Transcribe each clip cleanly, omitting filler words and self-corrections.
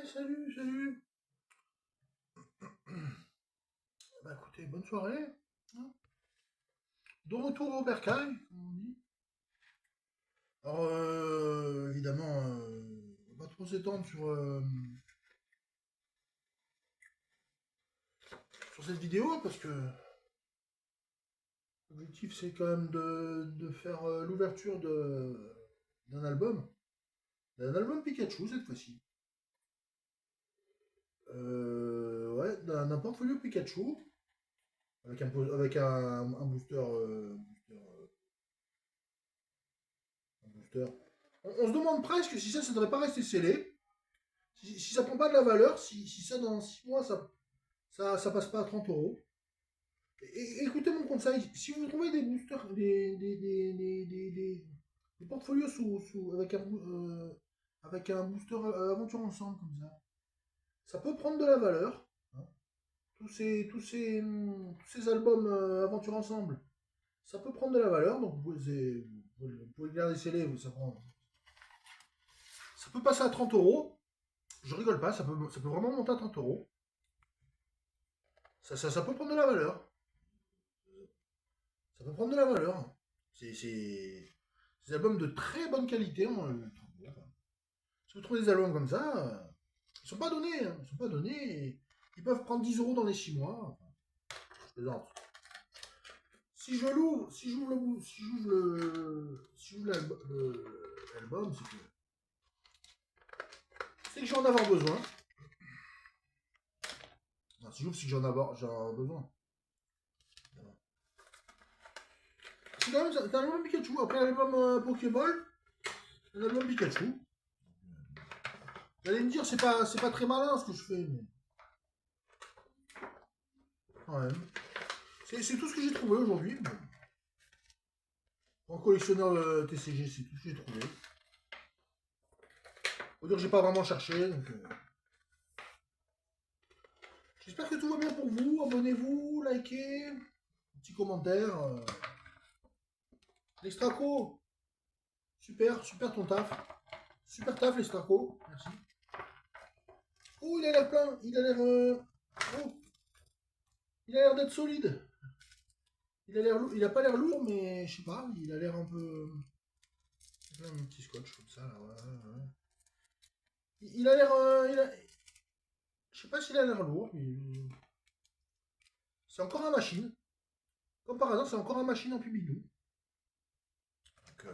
Salut. Bah écoutez, bonne soirée. Hein. De retour au bercail, comme on dit. Alors, évidemment, on va pas trop s'étendre sur cette vidéo, hein, parce que l'objectif, c'est quand même de faire l'ouverture d'un album. D'un album Pikachu, cette fois-ci. Ouais, d'un portfolio Pikachu, avec un booster, un booster. On se demande presque si ça ne devrait pas rester scellé. Si ça prend pas de la valeur, si ça dans 6 mois ça passe pas à 30 euros. Écoutez mon conseil, si vous trouvez des boosters, des portfolios avec un booster aventure ensemble comme ça peut prendre de la valeur. Hein. Tous ces albums aventure ensemble, ça peut prendre de la valeur, donc vous pouvez garder scellé, ça peut passer à 30 euros. Je rigole pas, ça peut vraiment monter à 30 euros. Ça peut prendre de la valeur. Ça peut prendre de la valeur. C'est des albums de très bonne qualité. Si vous trouvez des albums comme ça, ils sont pas donnés. Hein. Ils sont pas donnés. Ils peuvent prendre 10 euros dans les 6 mois. Enfin, je plaisante. Si j'ouvre l'album, c'est que j'en ai avoir besoin. Non, si j'ouvre, c'est que j'en avoir besoin. C'est quand même c'est un album Pikachu. Après l'album Pokéball, un album Pikachu. Vous allez me dire, c'est pas très malin ce que je fais, mais quand même. C'est tout ce que j'ai trouvé aujourd'hui. Bon. En collectionneur TCG, c'est tout ce que j'ai trouvé. Faut dire que j'ai pas vraiment cherché, donc. J'espère que tout va bien pour vous. Abonnez-vous, likez, petit commentaire. L'Extraco, super ton taf. Super taf, l'Extraco. Merci. Oh, il a l'air plein. Oh, il a l'air d'être solide. Il a pas l'air lourd, mais je sais pas. Il a l'air un peu. Il a un petit scotch comme ça, là, ouais. Il a l'air. Je sais pas s'il a l'air lourd, mais. C'est encore un machine. Comme par hasard, c'est encore un machine en pubidou. Donc,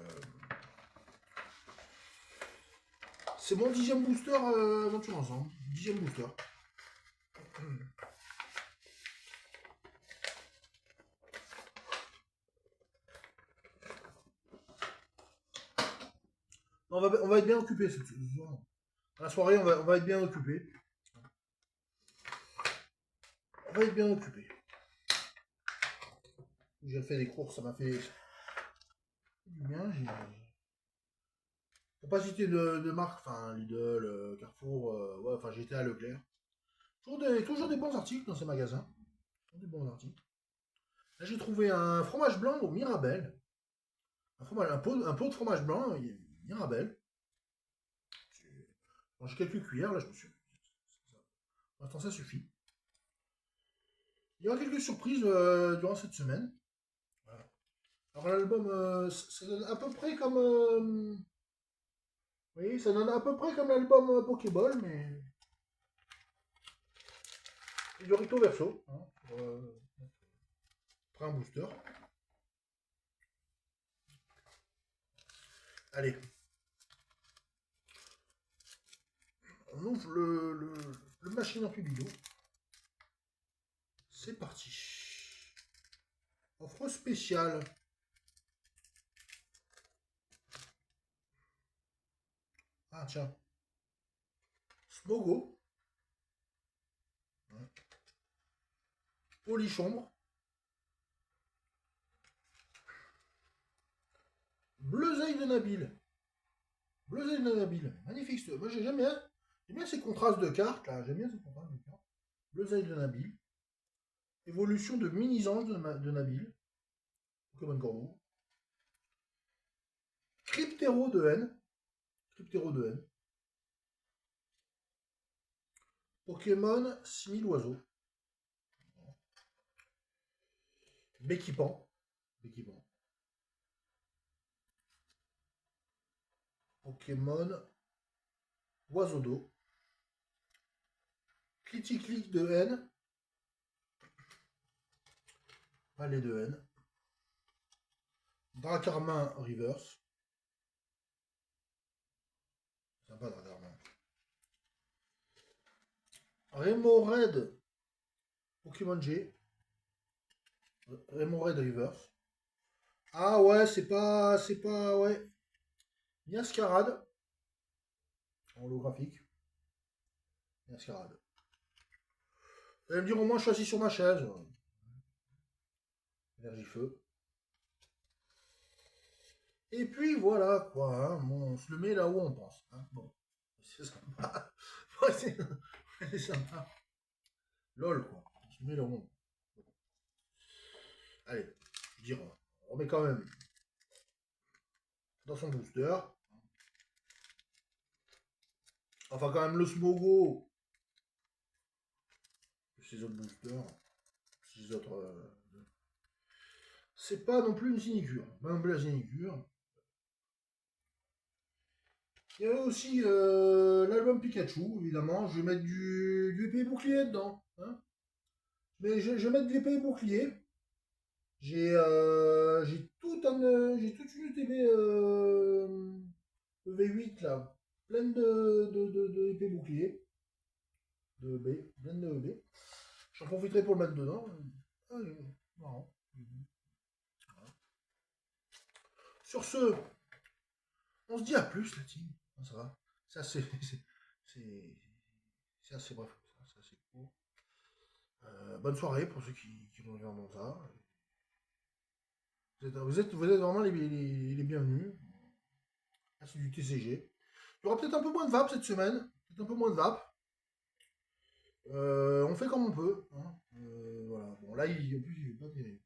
c'est mon 10e booster aventure ensemble. 10e booster. On va être bien occupé cette soir. Dans la soirée, on va être bien occupé. On va être bien occupé. J'ai fait des courses, ça m'a fait du bien. Pour pas citer de marque, enfin Lidl, Carrefour, ouais, enfin j'étais à Leclerc. Toujours des bons articles dans ces magasins. Toujours des bons articles. Là j'ai trouvé un fromage blanc au Mirabel. Un pot de fromage blanc, Mirabel. J'ai quelques cuillères, là je me suis. Pour l'instant ça suffit. Il y aura quelques surprises durant cette semaine. Voilà. Alors l'album, ça donne à peu près comme. Vous voyez, ça donne à peu près comme l'album Pokéball, mais. Du recto verso. Hein, pour un booster. Allez. On ouvre le machine en Pubidou. C'est parti. Offre spéciale. Ah tiens. Smogo. Ouais. Polichombre. Bleuzeil de Nabil. Bleuzeil de Nabil. Magnifique. Moi j'aime bien ces contrastes de cartes là. J'aime bien ces contrastes de cartes. Bleuzeil de Nabil. Évolution de mini-ange de Nabil. Pokémon Corbeau. Cryptero de N. Pokémon 6000 oiseaux. Béquipant. Béquipant. Pokémon oiseau d'eau. Clitic de haine. Palais de haine. Dracarmin reverse. Sympa Dracarmin. Remoraid Pokémon G. Remoraid reverse. Ah ouais, c'est pas, ouais. Niascarade. Holographique. Niascarade. Vous allez me dire, au moins, je suis assis sur ma chaise. Énergie feu. Et puis voilà, quoi. Hein. Bon, on se le met là où on pense. Hein. Bon, c'est sympa. Ouais, c'est sympa. LOL, quoi. On se met là où on pense. Allez, je veux dire, on met quand même dans son booster. Enfin, quand même, le Smogo. Ces autres boosters. Ces autres. C'est pas non plus une sinicure. Pas non plus la sinicure. Il y avait aussi l'album Pikachu, évidemment. Je vais mettre du épée bouclier dedans. Hein. Mais je vais mettre du épée bouclier. J'ai toute une ETB EV8 là. Pleine de épée bouclier. De EB. Pleine de EB. J'en profiterai pour le mettre dedans. Ah, marrant. Voilà. Sur ce, on se dit à plus la team. Ça va. C'est assez, c'est assez bref. C'est assez court. Bonne soirée pour ceux qui regardent ça. Vous êtes vraiment les bienvenus. Ah, c'est du TCG. Il y aura peut-être un peu moins de vape cette semaine. Peut-être un peu moins de vape. On fait comme on peut. Hein. Voilà. Bon, là, en plus, il n'est pas terrible.